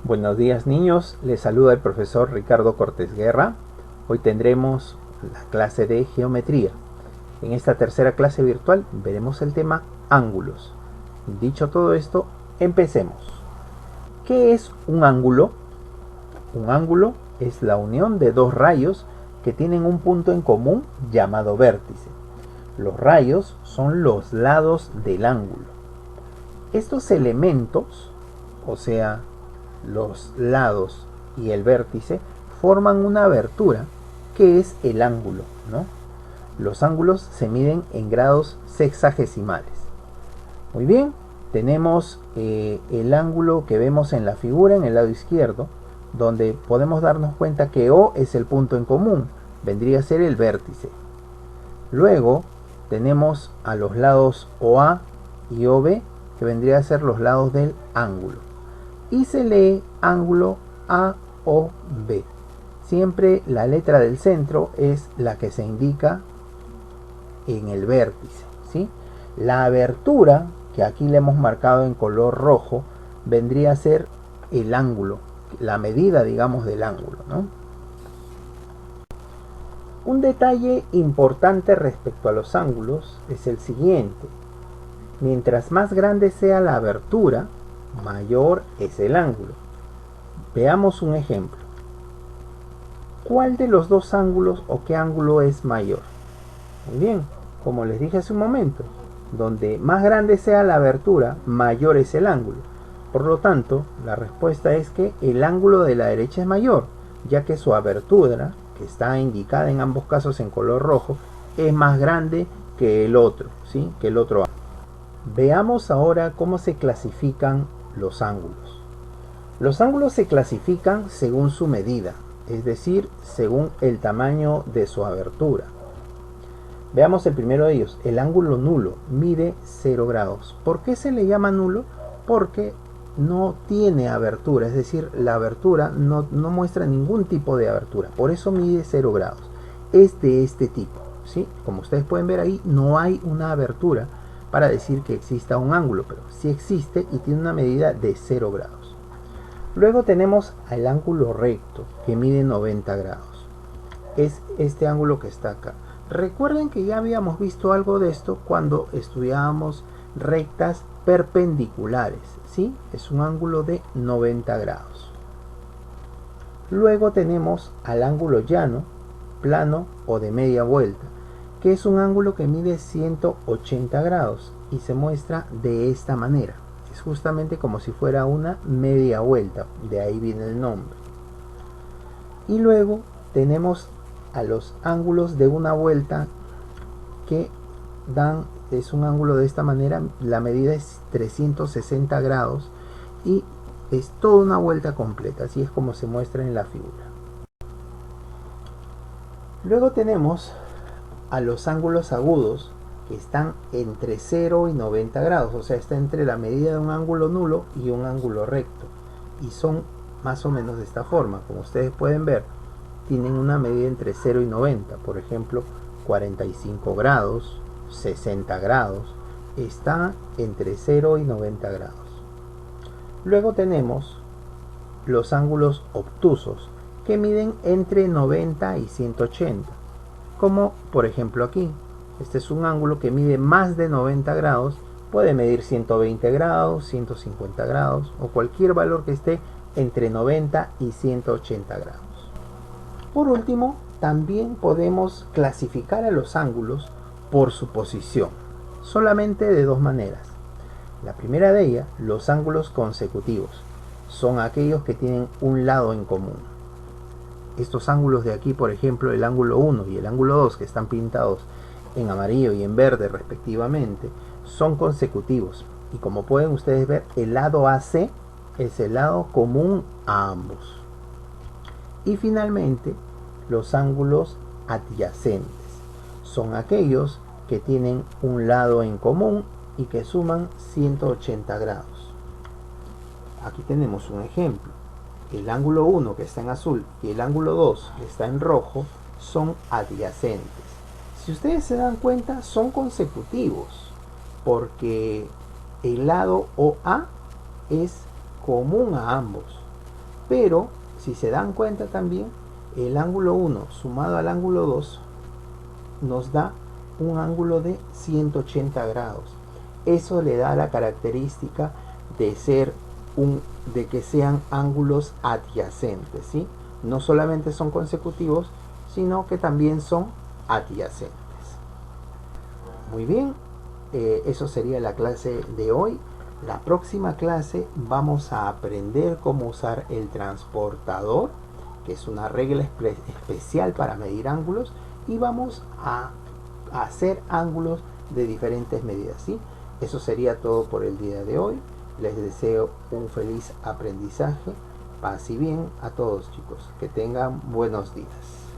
Buenos días niños, les saluda el profesor Ricardo Cortés Guerra. Hoy tendremos la clase de geometría. En esta tercera clase virtual veremos el tema ángulos. Dicho todo esto, empecemos. ¿Qué es un ángulo? Un ángulo es la unión de dos rayos que tienen un punto en común llamado vértice. Los rayos son los lados del ángulo. Estos elementos, o sea, los lados y el vértice, forman una abertura que es el ángulo, ¿no? Los ángulos se miden en grados sexagesimales. Muy bien, tenemos el ángulo que vemos en la figura en el lado izquierdo, donde podemos darnos cuenta que O es el punto en común, vendría a ser el vértice. Luego tenemos a los lados OA y OB, que vendría a ser los lados del ángulo. Y se lee ángulo AOB. Siempre la letra del centro es la que se indica en el vértice, ¿sí? La abertura, que aquí le hemos marcado en color rojo, vendría a ser el ángulo, la medida, digamos, del ángulo, ¿no? Un detalle importante respecto a los ángulos es el siguiente. Mientras más grande sea la abertura, mayor es el ángulo. Veamos un ejemplo. ¿Cuál de los dos ángulos o qué ángulo es mayor? Muy bien, como les dije hace un momento, donde más grande sea la abertura, mayor es el ángulo. Por lo tanto, la respuesta es que el ángulo de la derecha es mayor, ya que su abertura, que está indicada en ambos casos en color rojo, es más grande que el otro, ¿sí? Que el otro ángulo. Veamos ahora cómo se clasifican los ángulos. Los ángulos se clasifican según su medida, es decir, según el tamaño de su abertura. Veamos el primero de ellos, el ángulo nulo, mide 0 grados. ¿Por qué se le llama nulo? Porque no tiene abertura, es decir, la abertura no muestra ningún tipo de abertura, por eso mide 0 grados. Es de este tipo, ¿sí? Como ustedes pueden ver ahí, no hay una abertura para decir que exista un ángulo, pero sí existe y tiene una medida de 0 grados. Luego tenemos el ángulo recto, que mide 90 grados. Es este ángulo que está acá. Recuerden que ya habíamos visto algo de esto cuando estudiábamos rectas perpendiculares, ¿sí? Es un ángulo de 90 grados. Luego tenemos al ángulo llano, plano o de media vuelta, que es un ángulo que mide 180 grados y se muestra de esta manera. Es justamente como si fuera una media vuelta, de ahí viene el nombre. Y luego tenemos a los ángulos de una vuelta que es un ángulo de esta manera, la medida es 360 grados y es toda una vuelta completa, así es como se muestra en la figura. Luego tenemos a los ángulos agudos, que están entre 0 y 90 grados, o sea, está entre la medida de un ángulo nulo y un ángulo recto, y son más o menos de esta forma. Como ustedes pueden ver, tienen una medida entre 0 y 90, por ejemplo 45 grados, 60 grados, está entre 0 y 90 grados. Luego tenemos los ángulos obtusos, que miden entre 90 y 180, como por ejemplo aquí. Este es un ángulo que mide más de 90 grados, puede medir 120 grados, 150 grados o cualquier valor que esté entre 90 y 180 grados. Por último, también podemos clasificar a los ángulos por su posición, solamente de dos maneras. La primera de ellas, los ángulos consecutivos, son aquellos que tienen un lado en común. Estos ángulos de aquí, por ejemplo, el ángulo 1 y el ángulo 2, que están pintados en amarillo y en verde respectivamente, son consecutivos. Y como pueden ustedes ver, el lado AC es el lado común a ambos. Y finalmente, los ángulos adyacentes son aquellos que tienen un lado en común y que suman 180 grados. Aquí tenemos un ejemplo. El ángulo 1, que está en azul, y el ángulo 2, que está en rojo, son adyacentes. Si ustedes se dan cuenta, son consecutivos, porque el lado OA es común a ambos. Pero si se dan cuenta también, el ángulo 1 sumado al ángulo 2 nos da un ángulo de 180 grados. Eso le da la característica de ser de que sean ángulos adyacentes, ¿sí? No solamente son consecutivos, sino que también son adyacentes. Muy bien, eso sería la clase de hoy. La próxima clase vamos a aprender cómo usar el transportador, que es una regla especial para medir ángulos, y vamos a hacer ángulos de diferentes medidas, ¿sí? Eso sería todo por el día de hoy. Les deseo un feliz aprendizaje. Paz y bien a todos, chicos. Que tengan buenos días.